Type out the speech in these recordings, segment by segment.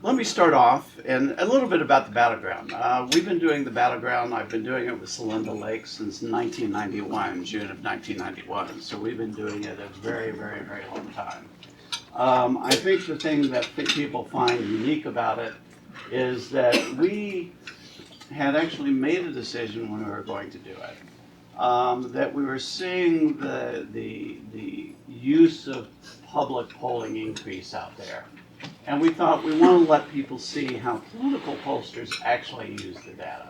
let me start off and a little bit about the battleground. We've been doing the battleground. I've been doing it with Celinda Lake since 1991, June of 1991. So we've been doing it a very, very, very long time. I think the thing that people find unique about it is that we had actually made a decision when we were going to do it. That we were seeing the use of public polling increase out there. And we thought we want to let people see how political pollsters actually use the data.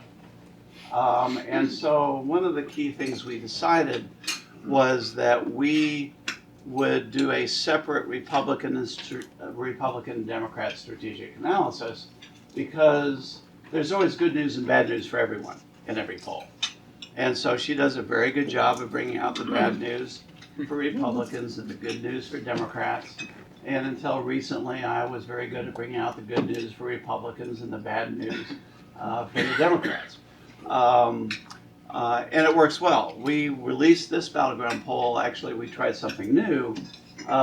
And so one of the key things we decided was that we would do a separate Republican and Democrat strategic analysis, because there's always good news and bad news for everyone in every poll. And so she does a very good job of bringing out the bad news for Republicans and the good news for Democrats. And until recently, I was very good at bringing out the good news for Republicans and the bad news for the Democrats. And it works well. We released this battleground poll. Actually, we tried something new.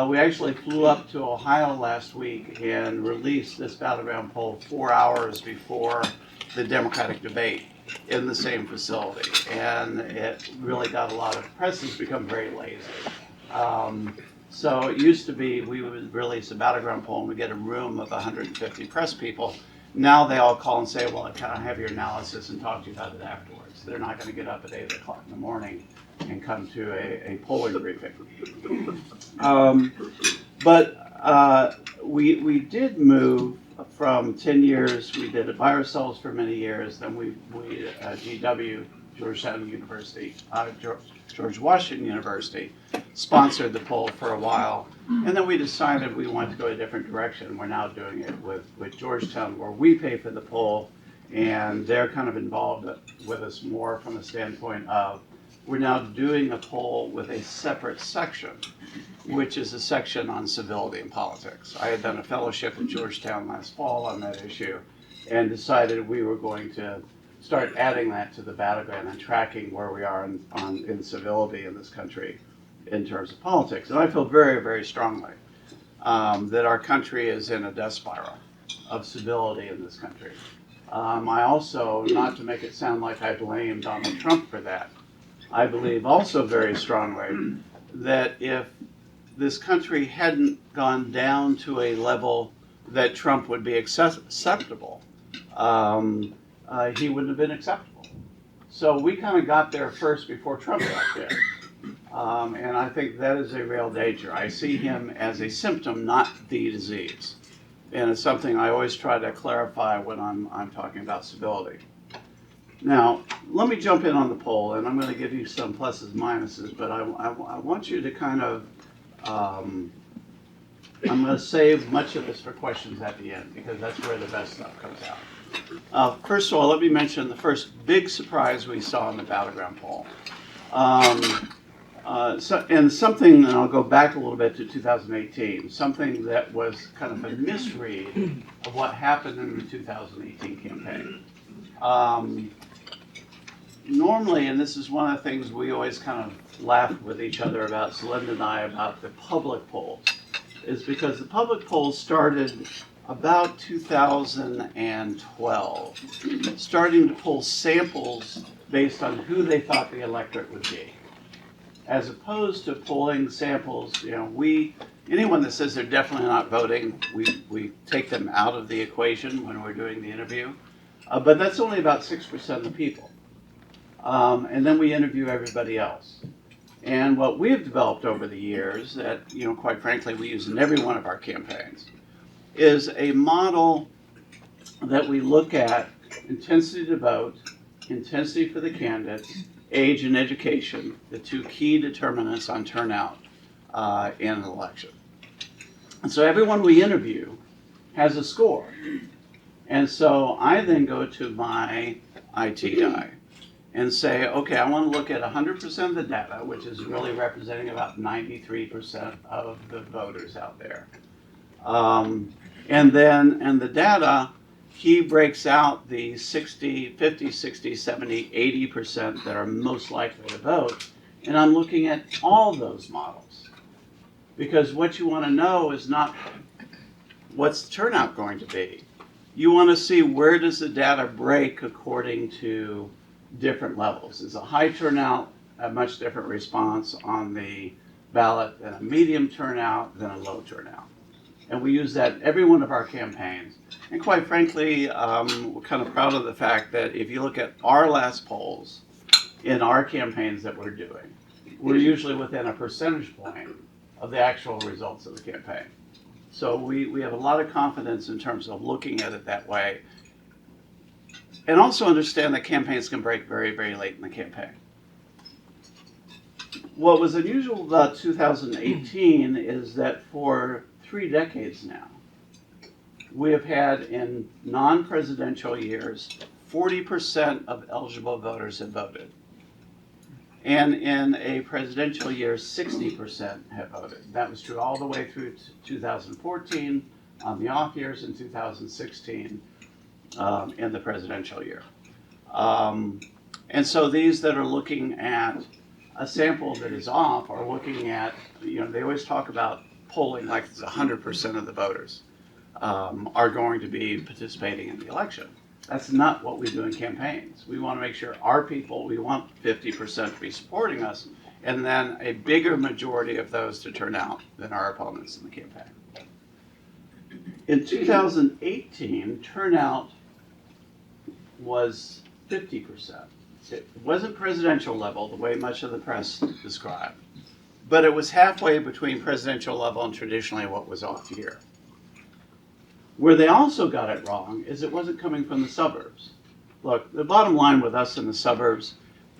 We actually flew up to Ohio last week and released this battleground poll 4 hours before the Democratic debate in the same facility. And it really got a lot of press. Has become very lazy. So it used to be we would release a battleground poll and we get a room of 150 press people. Now they all call and say, well, can I have your analysis and talk to you about it afterwards? They're not going to get up at 8 o'clock in the morning and come to a polling briefing. But we did move from 10 years. We did it by ourselves for many years. Then we GW, Georgetown University, George Washington University, sponsored the poll for a while. And then we decided we wanted to go a different direction. We're now doing it with Georgetown, where we pay for the poll, and they're kind of involved with us more from the standpoint of we're now doing a poll with a separate section, which is a section on civility and politics. I had done a fellowship at Georgetown last fall on that issue and decided we were going to start adding that to the battleground and tracking where we are in civility in this country in terms of politics. And I feel very, very strongly that our country is in a death spiral of civility in this country. I also, not to make it sound like I blame Donald Trump for that, I believe also very strongly that if this country hadn't gone down to a level that Trump would be acceptable, he wouldn't have been acceptable. So we kind of got there first before Trump got there. And I think that is a real danger. I see him as a symptom, not the disease. And it's something I always try to clarify when I'm talking about civility. Now, let me jump in on the poll, and I'm going to give you some pluses and minuses, but I want you to kind of, I'm going to save much of this for questions at the end, because that's where the best stuff comes out. First of all, let me mention the first big surprise we saw in the battleground poll. And I'll go back a little bit to 2018, something that was kind of a misread of what happened in the 2018 campaign. Normally, and this is one of the things we always kind of laugh with each other about, Celinda and I, about the public polls, is because the public polls started about 2012, starting to pull samples based on who they thought the electorate would be. As opposed to pulling samples, anyone that says they're definitely not voting, we take them out of the equation when we're doing the interview. But that's only about 6% of the people. And then we interview everybody else. And what we've developed over the years that, quite frankly, we use in every one of our campaigns is a model that we look at intensity to vote, intensity for the candidates, age and education, the two key determinants on turnout in an election. And so everyone we interview has a score. And so I then go to my IT guy and say, okay, I want to look at 100% of the data, which is really representing about 93% of the voters out there. And the data, he breaks out the 60, 50, 60, 70, 80% that are most likely to vote. And I'm looking at all those models. Because what you want to know is not what's the turnout going to be. you want to see where does the data break according to different levels. Is a high turnout a much different response on the ballot than a medium turnout than a low turnout? And we use that in every one of our campaigns. And quite frankly, we're kind of proud of the fact that if you look at our last polls in our campaigns that we're doing, we're usually within a percentage point of the actual results of the campaign. So we have a lot of confidence in terms of looking at it that way. And also understand that campaigns can break very, very late in the campaign. What was unusual about 2018 is that for 3 decades now, we have had in non-presidential years, 40% of eligible voters have voted. And in a presidential year, 60% have voted. That was true all the way through 2014, on the off years, in 2016, in the presidential year. And so these that are looking at a sample that is off are looking at, they always talk about polling like it's 100% of the voters are going to be participating in the election. That's not what we do in campaigns. We want to make sure our people, we want 50% to be supporting us, and then a bigger majority of those to turn out than our opponents in the campaign. In 2018, turnout was 50%. It wasn't presidential level, the way much of the press described, but it was halfway between presidential level and traditionally what was off year. Where they also got it wrong is it wasn't coming from the suburbs. Look, the bottom line with us in the suburbs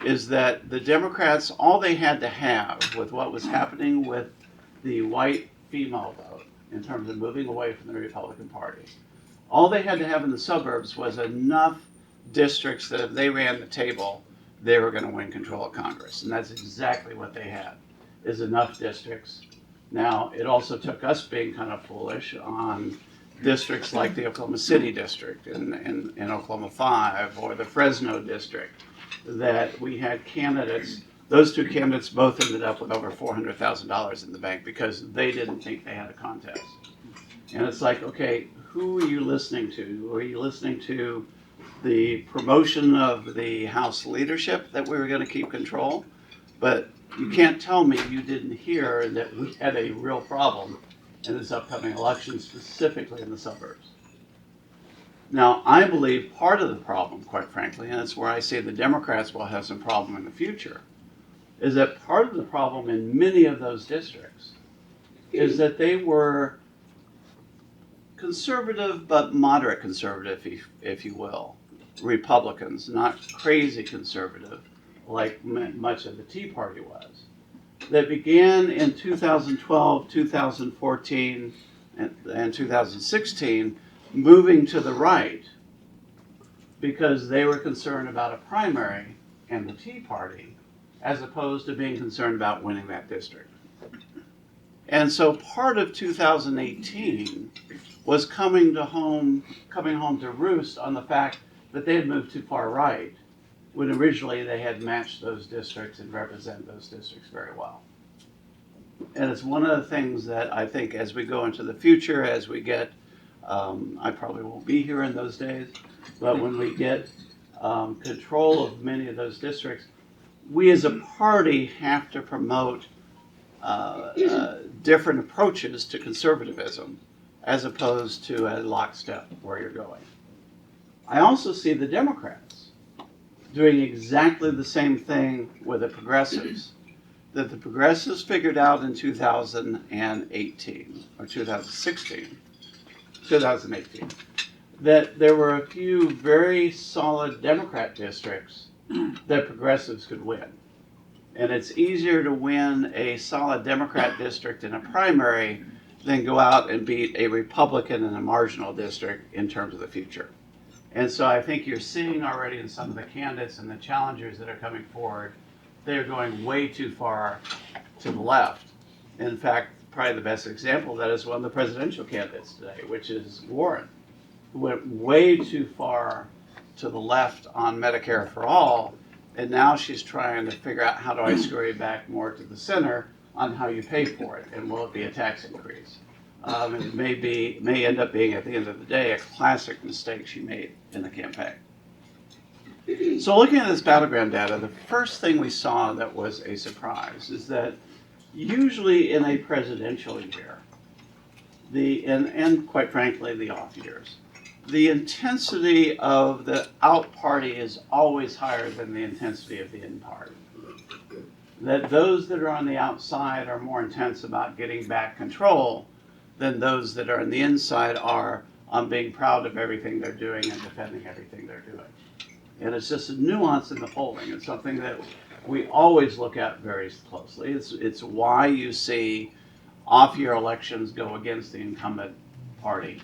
is that the Democrats, all they had to have with what was happening with the white female vote in terms of moving away from the Republican Party, all they had to have in the suburbs was enough districts that if they ran the table, they were going to win control of Congress. And that's exactly what they had, is enough districts. Now, it also took us being kind of foolish on districts like the Oklahoma City district in Oklahoma 5 or the Fresno district, that we had candidates, those two candidates both ended up with over $400,000 in the bank because they didn't think they had a contest. And it's like, okay, who are you listening to? Are you listening to the promotion of the House leadership that we were going to keep control? But you can't tell me you didn't hear that we had a real problem in this upcoming election, specifically in the suburbs. Now, I believe part of the problem, quite frankly, and it's where I say the Democrats will have some problem in the future, is that part of the problem in many of those districts is that they were conservative, but moderate conservative, if you will, Republicans, not crazy conservative like much of the Tea Party was, that began in 2012, 2014, and 2016, moving to the right because they were concerned about a primary and the Tea Party, as opposed to being concerned about winning that district. And so part of 2018 was coming home to roost on the fact that they had moved too far right, when originally they had matched those districts and represent those districts very well. And it's one of the things that I think as we go into the future, as we get, I probably won't be here in those days, but when we get control of many of those districts, we as a party have to promote different approaches to conservatism as opposed to a lockstep where you're going. I also see the Democrats doing exactly the same thing with the progressives that the progressives figured out in 2018 or 2018, that there were a few very solid Democrat districts that progressives could win. And it's easier to win a solid Democrat district in a primary than go out and beat a Republican in a marginal district in terms of the future. And so I think you're seeing already in some of the candidates and the challengers that are coming forward, they're going way too far to the left. In fact, probably the best example of that is one of the presidential candidates today, which is Warren, who went way too far to the left on Medicare for all, and now she's trying to figure out how do I scurry back more to the center on how you pay for it, and will it be a tax increase? It may end up being, at the end of the day, a classic mistake she made in the campaign. So looking at this battleground data, the first thing we saw that was a surprise is that usually in a presidential year, and quite frankly, the off years, the intensity of the out party is always higher than the intensity of the in party. That those that are on the outside are more intense about getting back control than those that are on the inside are on being proud of everything they're doing and defending everything they're doing. And it's just a nuance in the polling. It's something that we always look at very closely. It's why you see off-year elections go against the incumbent party.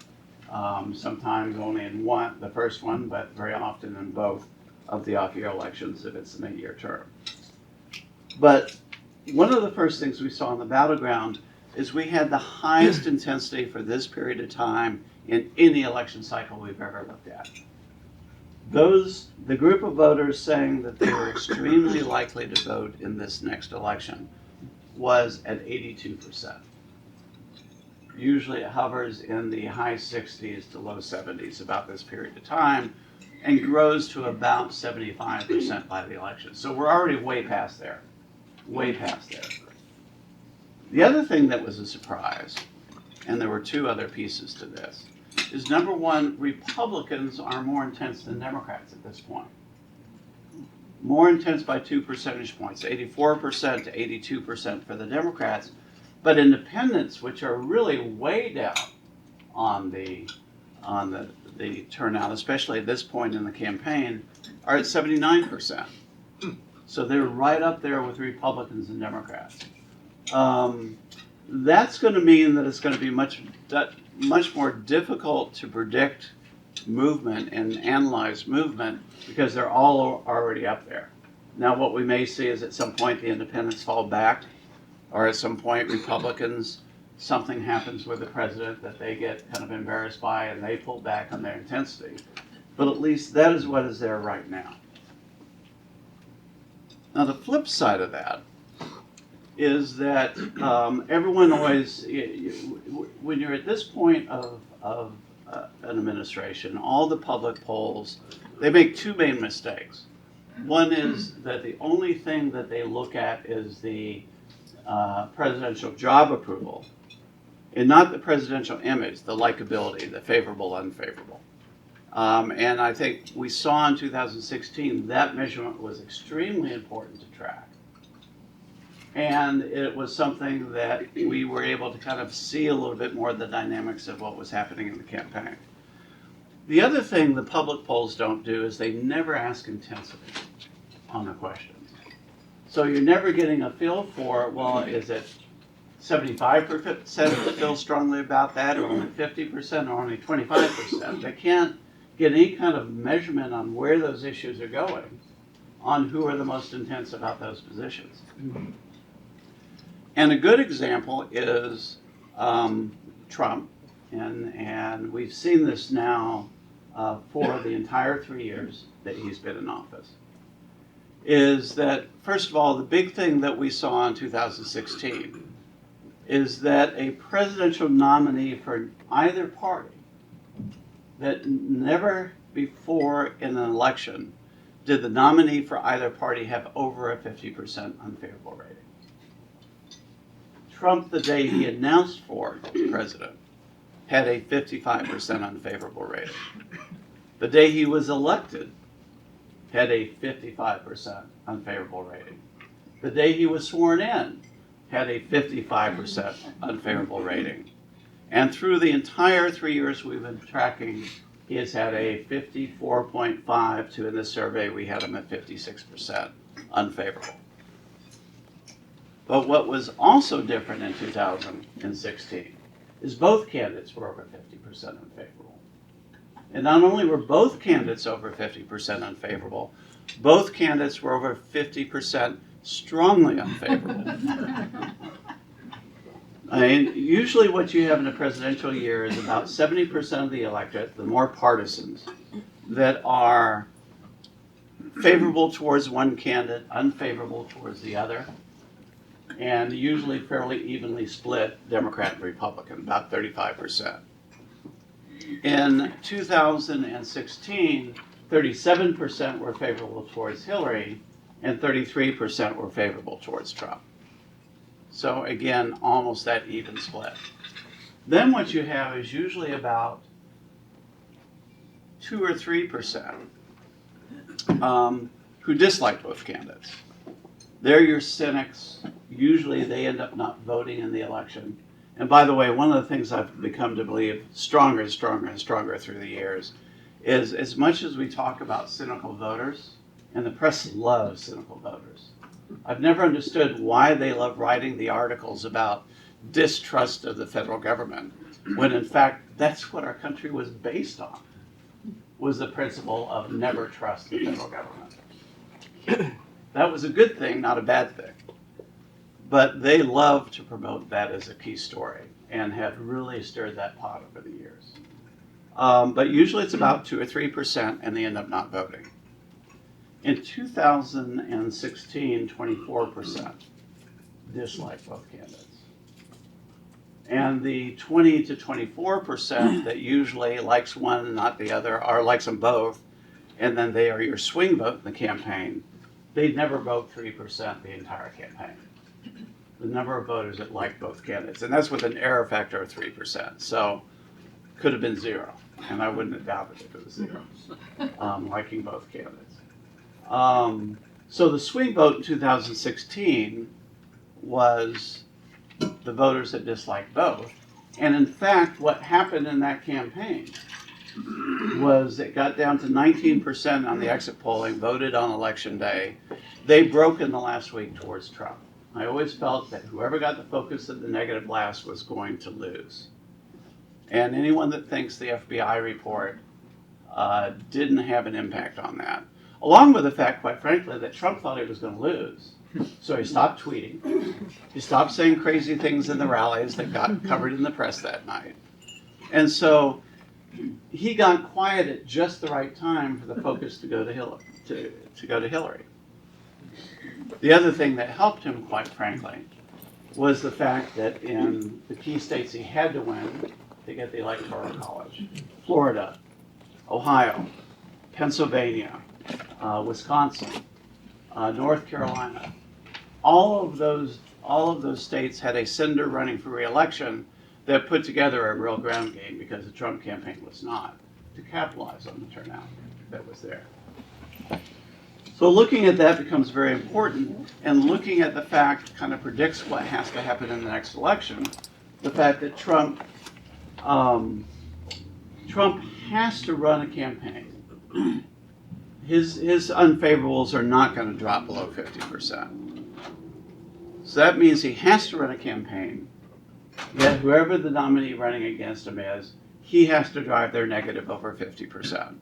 Sometimes only in one, the first one, but very often in both of the off-year elections if it's an 8-year term. But one of the first things we saw in the battleground is we had the highest intensity for this period of time in any election cycle we've ever looked at. The group of voters saying that they were extremely likely to vote in this next election was at 82%. Usually it hovers in the high 60s to low 70s about this period of time and grows to about 75% by the election. So we're already way past there, way past there. The other thing that was a surprise, and there were two other pieces to this, is number one, Republicans are more intense than Democrats at this point. More intense by 2 percentage points, 84% to 82% for the Democrats, but independents, which are really way down on the turnout, especially at this point in the campaign, are at 79%. So they're right up there with Republicans and Democrats. That's going to mean that it's going to be much more difficult to predict movement and analyze movement because they're all already up there. Now what we may see is at some point the independents fall back, or at some point Republicans, something happens with the president that they get kind of embarrassed by and they pull back on their intensity. But at least that is what is there right now. Now the flip side of that is that everyone always, when you're at this point of an administration, all the public polls, they make two main mistakes. One is that the only thing that they look at is the presidential job approval, and not the presidential image, the likability, the favorable, unfavorable. And I think we saw in 2016 that measurement was extremely important to track. And it was something that we were able to kind of see a little bit more of the dynamics of what was happening in the campaign. The other thing the public polls don't do is they never ask intensity on the questions. So you're never getting a feel for, well, is it 75% that feel strongly about that, or only 50%, or only 25%? They can't get any kind of measurement on where those issues are going, on who are the most intense about those positions. And a good example is Trump, and we've seen this now for the entire 3 years that he's been in office, is that, first of all, the big thing that we saw in 2016 is that a presidential nominee for either party, that never before in an election did the nominee for either party have over a 50% unfavorable rating. Trump, the day he announced for president, had a 55% unfavorable rating. The day he was elected, had a 55% unfavorable rating. The day he was sworn in, had a 55% unfavorable rating. And through the entire 3 years we've been tracking, he has had a 54.5 to, in this survey, we had him at 56% unfavorable. But what was also different in 2016 is both candidates were over 50% unfavorable. And not only were both candidates over 50% unfavorable, both candidates were over 50% strongly unfavorable. I mean, usually what you have in a presidential year is about 70% of the electorate, the more partisans, that are favorable towards one candidate, unfavorable towards the other. and usually fairly evenly split Democrat and Republican, about 35%. In 2016, 37% were favorable towards Hillary, and 33% were favorable towards Trump. So again, almost that even split. Then what you have is usually about 2 or 3% who dislike both candidates. They're your cynics. Usually they end up not voting in the election. And by the way, one of the things I've become to believe stronger and stronger and stronger through the years is as much as we talk about cynical voters, and the press loves cynical voters, I've never understood why they love writing the articles about distrust of the federal government, when in fact that's what our country was based on, was the principle of never trust the federal government. That was a good thing, not a bad thing. But they love to promote that as a key story and have really stirred that pot over the years. But usually it's about 2 or 3% and they end up not voting. In 2016, 24% dislike both candidates. And the 20 to 24% that usually likes one and not the other, or likes them both, and then they are your swing vote in the campaign, they'd never vote 3% the entire campaign. The number of voters that like both candidates, and that's with an error factor of 3%. So could have been 0, and I wouldn't have doubted if it was 0, liking both candidates. So the swing vote in 2016 was the voters that disliked both. And in fact, what happened in that campaign was it got down to 19% on the exit polling, voted on election day. They broke in the last week towards Trump. I always felt that whoever got the focus of the negative last was going to lose. And anyone that thinks the FBI report didn't have an impact on that, along with the fact, quite frankly, that Trump thought he was going to lose. So he stopped tweeting. He stopped saying crazy things in the rallies that got covered in the press that night. And so he got quiet at just the right time for the focus to go to Hillary. The other thing that helped him, quite frankly, was the fact that in the key states he had to win to get the Electoral College, Florida, Ohio, Pennsylvania, Wisconsin, North Carolina, all of those states had a senator running for re-election that put together a real ground game, because the Trump campaign was not, to capitalize on the turnout that was there. So looking at that becomes very important, and looking at the fact kind of predicts what has to happen in the next election. The fact that Trump has to run a campaign. His unfavorables are not going to drop below 50%. So that means he has to run a campaign that whoever the nominee running against him is, he has to drive their negative over 50%.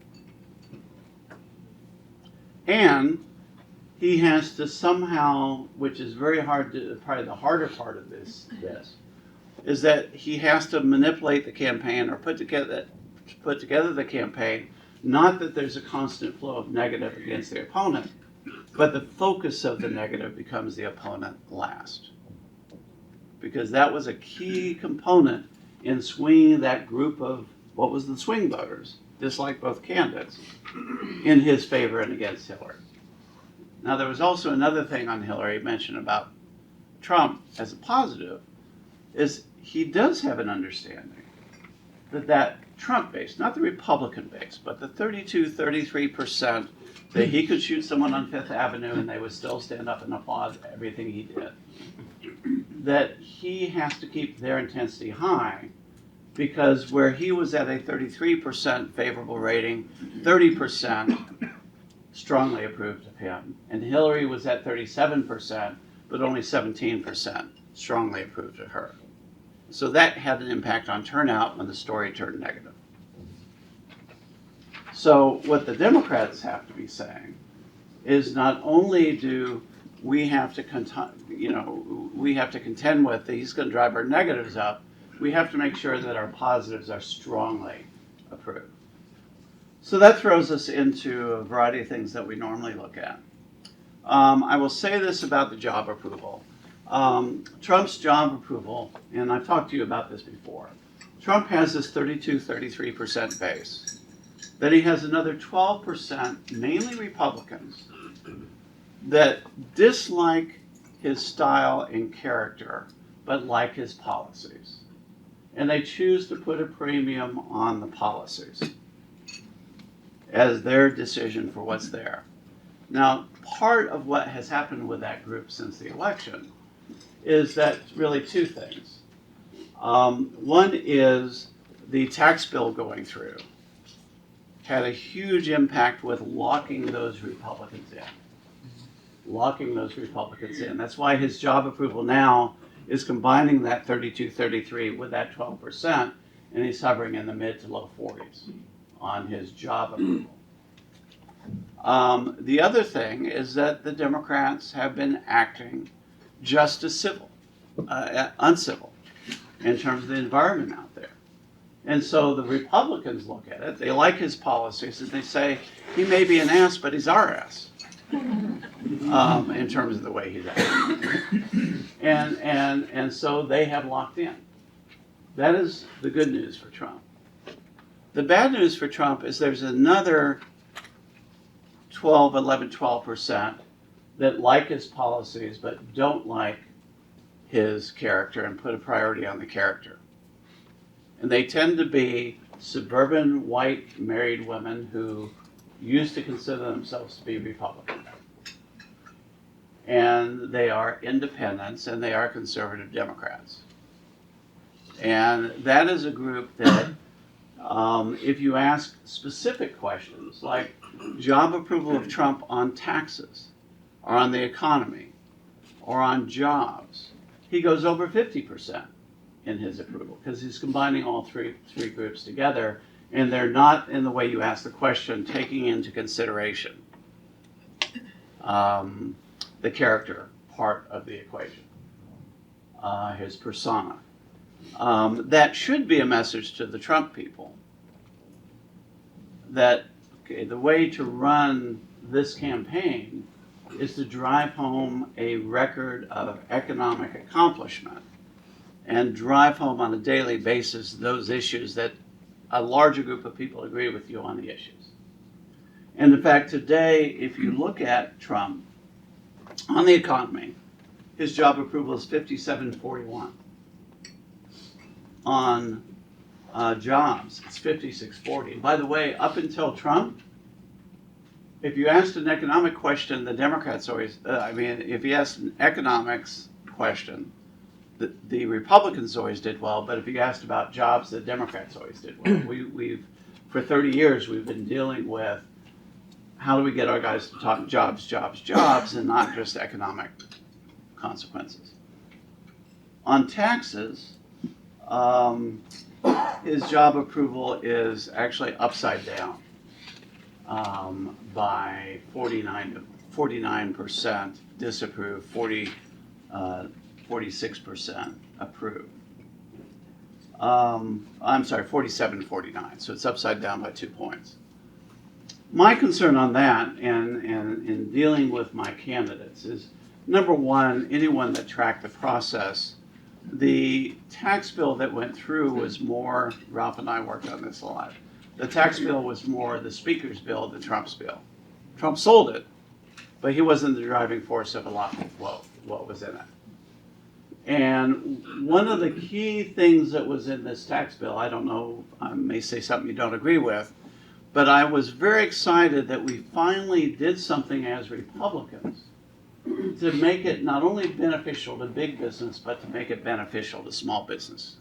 And he has to somehow, which is very hard to, probably the harder part of this is that he has to manipulate the campaign or put together the campaign, not that there's a constant flow of negative against the opponent, but the focus of the negative becomes the opponent last. Because that was a key component in swinging that group of, what was the swing voters, dislike both candidates, in his favor and against Hillary. Now there was also another thing on Hillary mentioned about Trump as a positive, is he does have an understanding that Trump base, not the Republican base, but the 33% that he could shoot someone on Fifth Avenue and they would still stand up and applaud everything he did, that he has to keep their intensity high, because where he was at a 33% favorable rating, 30% strongly approved of him, and Hillary was at 37%, but only 17% strongly approved of her. So that had an impact on turnout when the story turned negative. So what the Democrats have to be saying is not only do we have to contend with that he's going to drive our negatives up, we have to make sure that our positives are strongly approved. So that throws us into a variety of things that we normally look at. I will say this about the job approval. Trump's job approval, and I've talked to you about this before, Trump has this 33% base. Then he has another 12%, mainly Republicans, that dislike his style and character, but like his policies. And they choose to put a premium on the policies as their decision for what's there. Now, part of what has happened with that group since the election is that really two things. One is the tax bill going through had a huge impact with locking those Republicans in. That's why his job approval now is combining that 33 with that 12%, and he's hovering in the mid to low 40s on his job approval. The other thing is that the Democrats have been acting just as uncivil in terms of the environment out there. And so the Republicans look at it, they like his policies, and they say, he may be an ass, but he's our ass. In terms of the way he's acting. And so they have locked in. That is the good news for Trump. The bad news for Trump is there's another 12% that like his policies but don't like his character and put a priority on the character. And they tend to be suburban white married women who used to consider themselves to be Republican. And they are independents and they are conservative Democrats. And that is a group that if you ask specific questions like job approval of Trump on taxes or on the economy or on jobs, he goes over 50% in his approval because he's combining all three groups together, and they're not, in the way you ask the question, taking into consideration the character part of the equation, his persona. That should be a message to the Trump people that the way to run this campaign is to drive home a record of economic accomplishment and drive home on a daily basis those issues that a larger group of people agree with you on the issues. And in fact, today, if you look at Trump on the economy, his job approval is 57-41. On jobs, it's 56-40. And by the way, up until Trump, if you asked an economic question, the Democrats always, if you asked an economics question, the Republicans always did well, but if you asked about jobs, the Democrats always did well. We've for 30 years, we've been dealing with how do we get our guys to talk jobs, and not just economic consequences. On taxes, his job approval is actually upside down by 49% disapprove, 46% approve. I'm sorry, 47-49, so it's upside down by 2 points. My concern on that and in dealing with my candidates is, number one, anyone that tracked the process, the tax bill that went through was more, Ralph and I worked on this a lot, the tax bill was more the Speaker's bill than Trump's bill. Trump sold it, but he wasn't the driving force of a lot of what was in it. And one of the key things that was in this tax bill, I don't know, I may say something you don't agree with, but I was very excited that we finally did something as Republicans to make it not only beneficial to big business, but to make it beneficial to small business.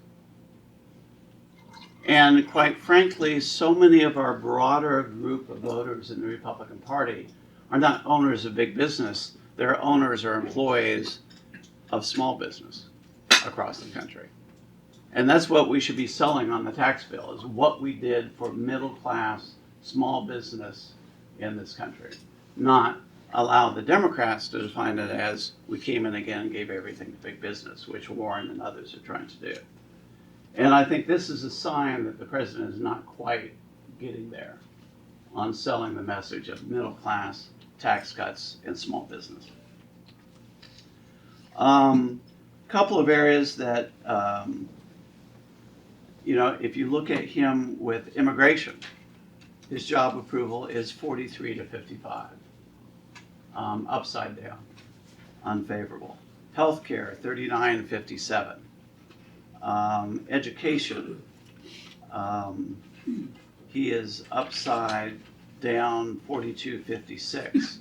And quite frankly, so many of our broader group of voters in the Republican Party are not owners of big business, they're owners or employees of small business across the country. And that's what we should be selling on the tax bill, is what we did for middle class, small business in this country. Not allow the Democrats to define it as we came in again and gave everything to big business, which Warren and others are trying to do. And I think this is a sign that the president is not quite getting there on selling the message of middle class, tax cuts, and small business. Couple of areas that, if you look at him with immigration, his job approval is 43 to 55, upside down, unfavorable. Healthcare, 39 to 57. Education, he is upside down 42-56.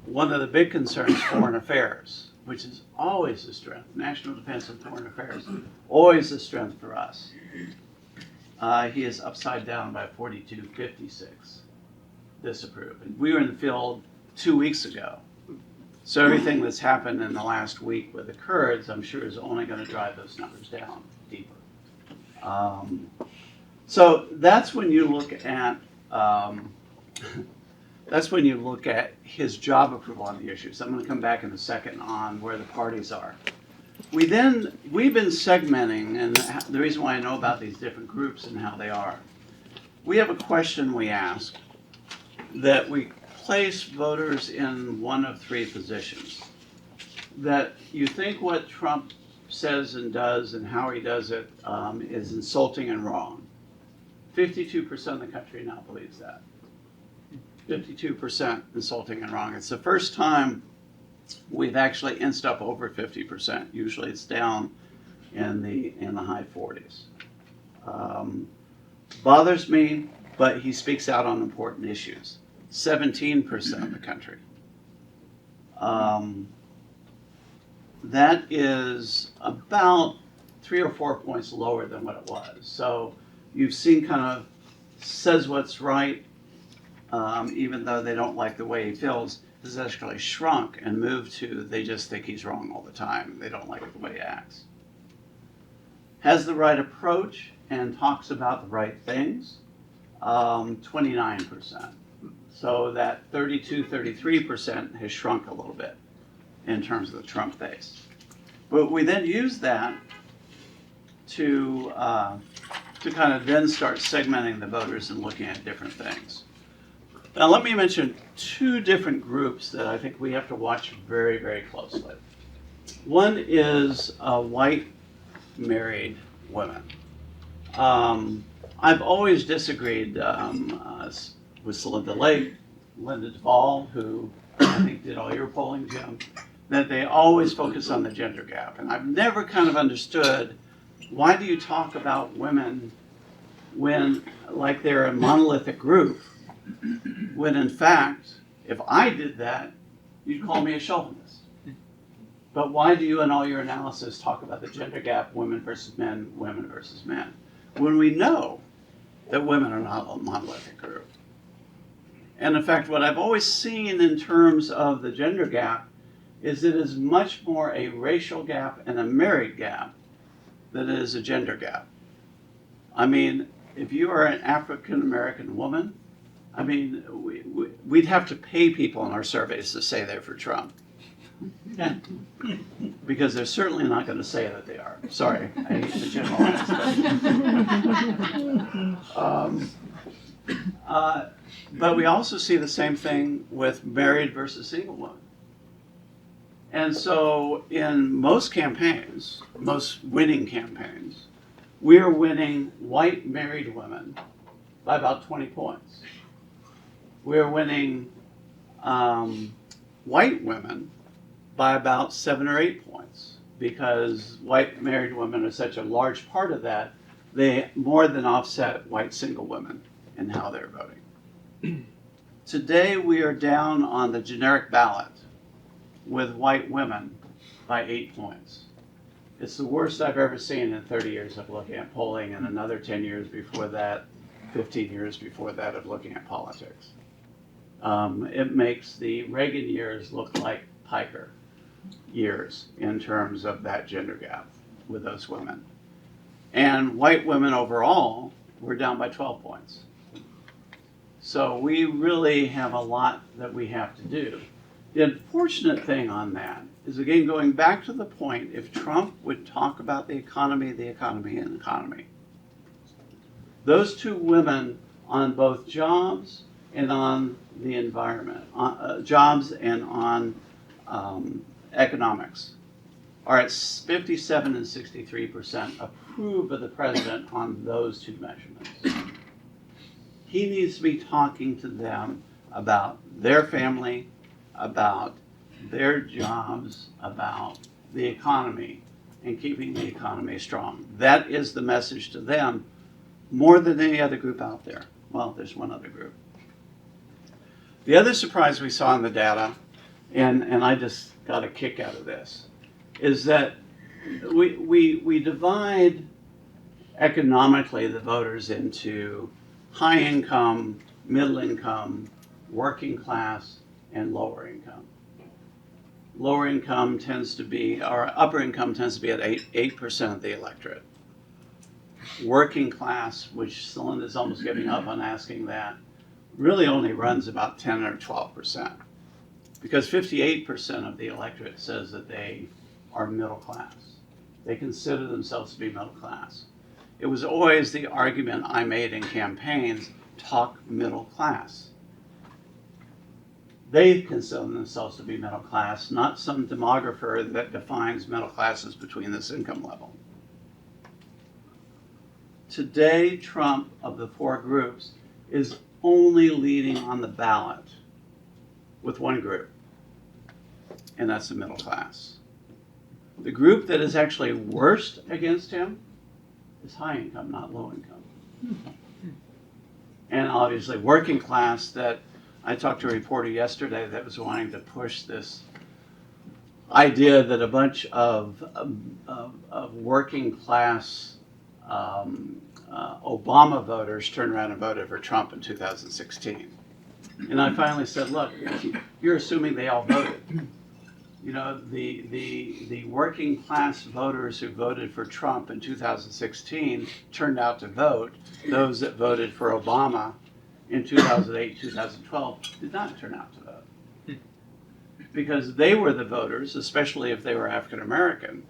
One of the big concerns, foreign affairs, which is always a strength. National defense and foreign affairs, always a strength for us. He is upside down by 42-56. Disapprove. And we were in the field 2 weeks ago. So everything that's happened in the last week with the Kurds, I'm sure, is only going to drive those numbers down deeper. So that's when you look at his job approval on the issues. I'm going to come back in a second on where the parties are. We've been segmenting, and the reason why I know about these different groups and how they are. We have a question we ask that we place voters in one of three positions. That you think what Trump says and does and how he does it is insulting and wrong. 52% of the country now believes that. 52% insulting and wrong. It's the first time we've actually inched up over 50%. Usually it's down in the high 40s. Bothers me, but he speaks out on important issues. 17% of the country. That is about 3 or 4 points lower than what it was. So you've seen kind of says what's right, even though they don't like the way he feels, has actually shrunk and moved to they just think he's wrong all the time. They don't like the way he acts. Has the right approach and talks about the right things, 29%. So that 33% has shrunk a little bit in terms of the Trump base. But we then use that to kind of then start segmenting the voters and looking at different things. Now let me mention two different groups that I think we have to watch very, very closely. One is white married women. I've always disagreed with Linda Duvall, who I think did all your polling, Jim, that they always focus on the gender gap. And I've never kind of understood, why do you talk about women when, like, they're a monolithic group, when in fact, if I did that, you'd call me a chauvinist. But why do you in all your analysis talk about the gender gap, women versus men, when we know that women are not a monolithic group? And in fact, what I've always seen in terms of the gender gap is it is much more a racial gap and a merit gap than it is a gender gap. I mean, if you are an African American woman, I mean, we'd have to pay people in our surveys to say they're for Trump. Because they're certainly not going to say that they are. Sorry, I hate to generalize. But we also see the same thing with married versus single women. And so in most campaigns, most winning campaigns, we are winning white married women by about 20 points. We're winning white women by about 7 or 8 points, because white married women are such a large part of that, they more than offset white single women in how they're voting. Today we are down on the generic ballot with white women by 8 points. It's the worst I've ever seen in 30 years of looking at polling, and another 10 years before that, 15 years before that of looking at politics. It makes the Reagan years look like Piker years in terms of that gender gap with those women. And white women overall were down by 12 points. So we really have a lot that we have to do. The unfortunate thing on that is, again, going back to the point, if Trump would talk about the economy, and economy, those two women on both jobs and on the environment, jobs and on economics, are at 57 and 63% approve of the president on those two measurements. He needs to be talking to them about their family, about their jobs, about the economy, and keeping the economy strong. That is the message to them more than any other group out there. Well, there's one other group. The other surprise we saw in the data, and I just got a kick out of this, is that we divide economically the voters into high income, middle income, working class, and lower income. Lower income tends to be, or upper income tends to be at 8% of the electorate. Working class, which Celinda's almost giving up on asking that, really only runs about 10 or 12%. Because 58% of the electorate says that they are middle class. They consider themselves to be middle class. It was always the argument I made in campaigns, talk middle class. They consider themselves to be middle class, not some demographer that defines middle classes between this income level. Today, Trump, of the four groups, is only leading on the ballot with one group, and that's the middle class. The group that is actually worst against him is high income, not low income. And obviously working class, that I talked to a reporter yesterday that was wanting to push this idea that a bunch of working class Obama voters turned around and voted for Trump in 2016. And I finally said, look, you're assuming they all voted. You know, the working class voters who voted for Trump in 2016 turned out to vote. Those that voted for Obama in 2008, 2012 did not turn out to vote. Because they were the voters, especially if they were African American,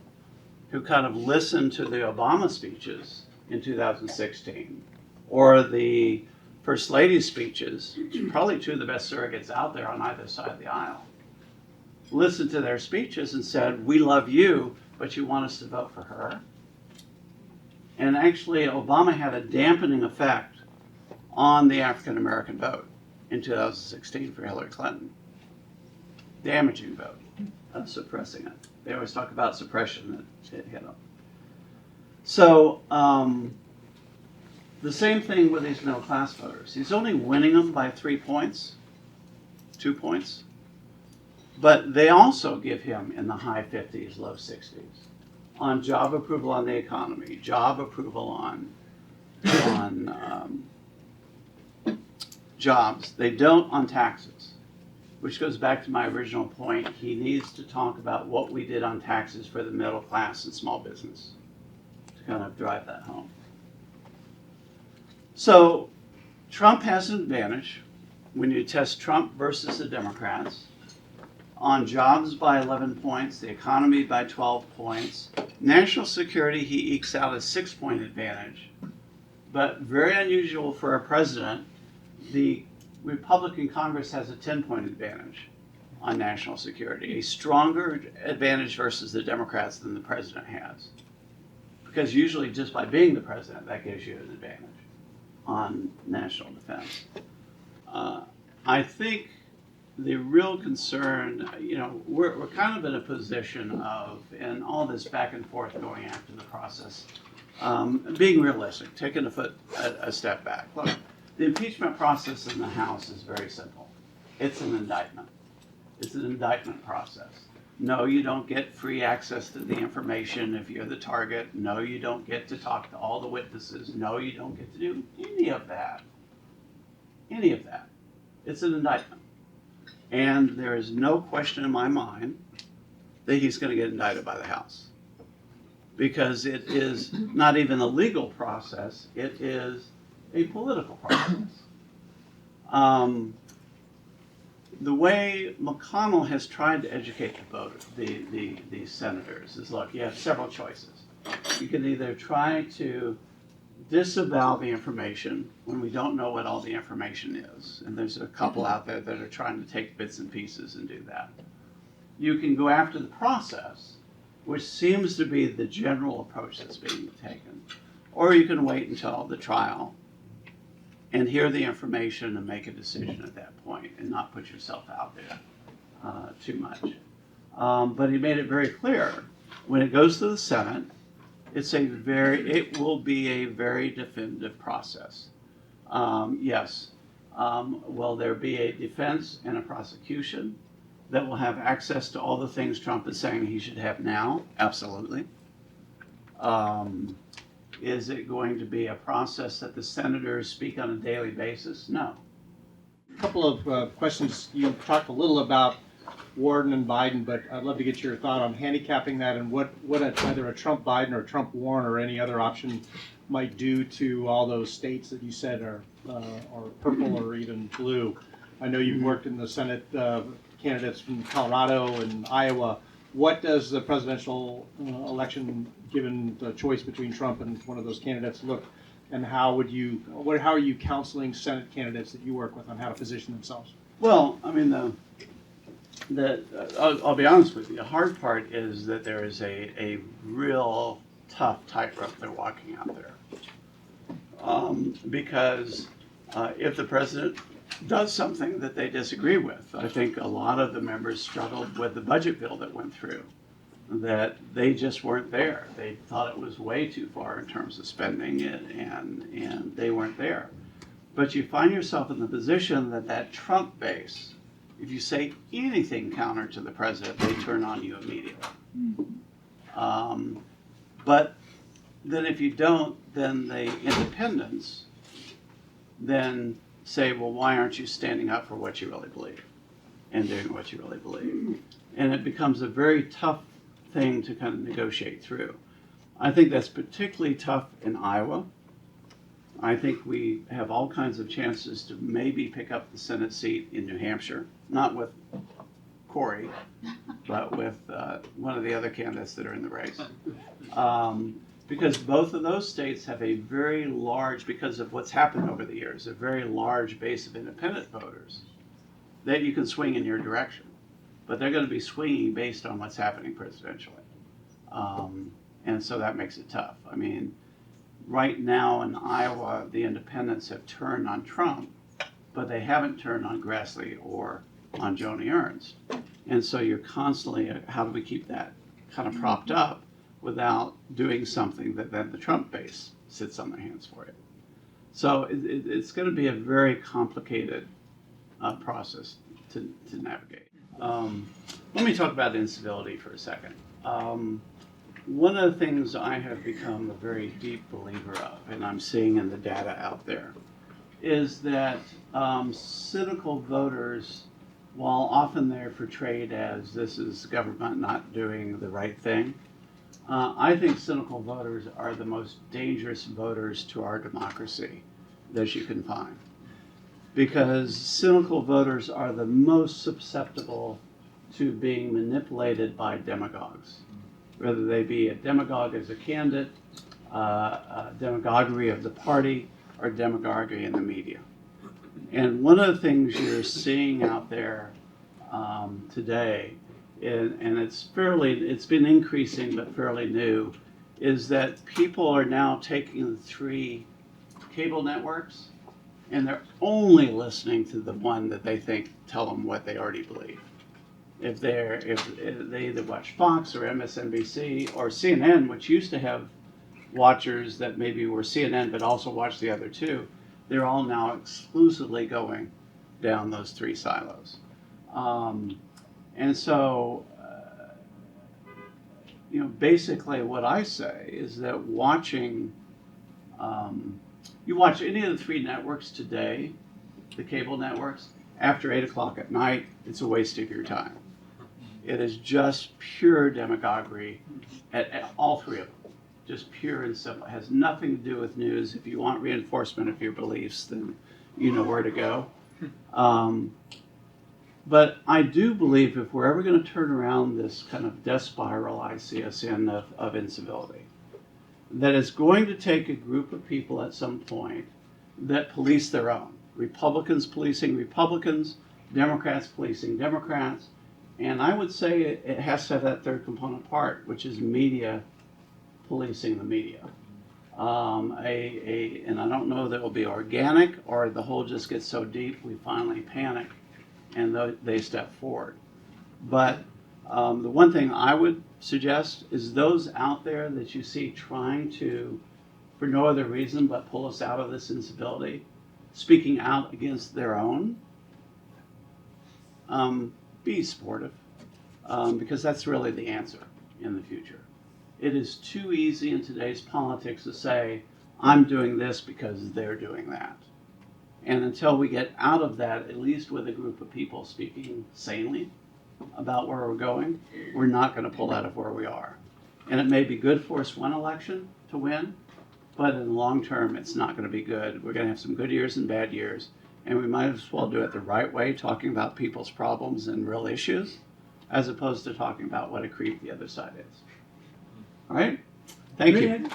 who kind of listened to the Obama speeches in 2016, or the First Lady's speeches, probably two of the best surrogates out there on either side of the aisle, listened to their speeches and said, we love you, but you want us to vote for her? And actually, Obama had a dampening effect on the African American vote in 2016 for Hillary Clinton. Damaging vote, suppressing it. They always talk about suppression, that it hit them. So, the same thing with these middle class voters. He's only winning them by 3 points, 2 points. But they also give him in the high 50s, low 60s on job approval on the economy, job approval on jobs. They don't on taxes, which goes back to my original point. He needs to talk about what we did on taxes for the middle class and small business to kind of drive that home. So Trump has an advantage when you test Trump versus the Democrats. On jobs by 11 points, the economy by 12 points. National security, he ekes out a 6-point advantage. But very unusual for a president, the Republican Congress has a 10-point advantage on national security, a stronger advantage versus the Democrats than the president has. Because usually just by being the president, that gives you an advantage on national defense. I think the real concern, you know, we're kind of in a position of, and all this back and forth going after the process, being realistic, taking a step back. Look, the impeachment process in the House is very simple. It's an indictment. It's an indictment process. No, you don't get free access to the information if you're the target. No, you don't get to talk to all the witnesses. No, you don't get to do any of that. Any of that. It's an indictment. And there is no question in my mind that he's going to get indicted by the House. Because it is not even a legal process, it is a political process. The way McConnell has tried to educate the voters, the senators, is look, you have several choices. You can either try to disavow the information when we don't know what all the information is. And there's a couple out there that are trying to take bits and pieces and do that. You can go after the process which seems to be the general approach that's being taken. Or you can wait until the trial and hear the information and make a decision at that point and not put yourself out there too much. But he made it very clear, when it goes to the Senate, it will be a very definitive process. Yes, will there be a defense and a prosecution that will have access to all the things Trump is saying he should have now? Absolutely. Is it going to be a process that the senators speak on a daily basis? No. A couple of questions. You talked a little about Warren and Biden, but I'd love to get your thought on handicapping that and what either a Trump-Biden or Trump-Warren or any other option might do to all those states that you said are purple or even blue. I know you've worked in the Senate candidates from Colorado and Iowa. What does the presidential election, given the choice between Trump and one of those candidates, look? And how are you counseling Senate candidates that you work with on how to position themselves? Well, I mean, I'll be honest with you. The hard part is that there is a real tough tightrope they're walking out there. Because if the president does something that they disagree with, I think a lot of the members struggled with the budget bill that went through, that they just weren't there. They thought it was way too far in terms of spending it, and they weren't there. But you find yourself in the position that Trump base, if you say anything counter to the president, they turn on you immediately. But then if you don't, then the independents then say, well, why aren't you standing up for what you really believe and doing what you really believe? And it becomes a very tough thing to kind of negotiate through. I think that's particularly tough in Iowa. I think we have all kinds of chances to maybe pick up the Senate seat in New Hampshire, not with Corey, but with one of the other candidates that are in the race. Because both of those states have a very large, because of what's happened over the years, a very large base of independent voters that you can swing in your direction. But they're going to be swinging based on what's happening presidentially. And so that makes it tough. I mean, right now in Iowa, the independents have turned on Trump, but they haven't turned on Grassley or on Joni Ernst. And so you're constantly, how do we keep that kind of propped up without doing something that then the Trump base sits on their hands for it? So it's going to be a very complicated process to navigate. Let me talk about incivility for a second. One of the things I have become a very deep believer of, and I'm seeing in the data out there, is that cynical voters, while often they're portrayed as this is government not doing the right thing, I think cynical voters are the most dangerous voters to our democracy that you can find. Because cynical voters are the most susceptible to being manipulated by demagogues, whether they be a demagogue as a candidate, demagoguery of the party, or demagoguery in the media. And one of the things you're seeing out there today, and it's been increasing but fairly new, is that people are now taking the 3 cable networks and they're only listening to the one that they think tell them what they already believe. If they either watch Fox or MSNBC or CNN, which used to have watchers that maybe were CNN but also watched the other 2, they're all now exclusively going down those 3 silos. And so, basically what I say is that you watch any of the 3 networks today, the cable networks, after 8 o'clock at night, it's a waste of your time. It is just pure demagoguery at all 3 of them. Just pure and simple. It has nothing to do with news. If you want reinforcement of your beliefs, then you know where to go. But I do believe if we're ever going to turn around this kind of death spiral I see us in of incivility, that it's going to take a group of people at some point that police their own. Republicans policing Republicans, Democrats policing Democrats, And I would say it has to have that third component part, which is media policing the media. And I don't know that it will be organic or the hole just gets so deep we finally panic and they step forward. But the one thing I would suggest is those out there that you see trying to, for no other reason but pull us out of this instability, speaking out against their own, be supportive, because that's really the answer in the future. It is too easy in today's politics to say, I'm doing this because they're doing that. And until we get out of that, at least with a group of people speaking sanely about where we're going, we're not going to pull out of where we are. And it may be good for us one election to win, but in the long term, it's not going to be good. We're going to have some good years and bad years, and we might as well do it the right way, talking about people's problems and real issues, as opposed to talking about what a creep the other side is. All right? Thank you.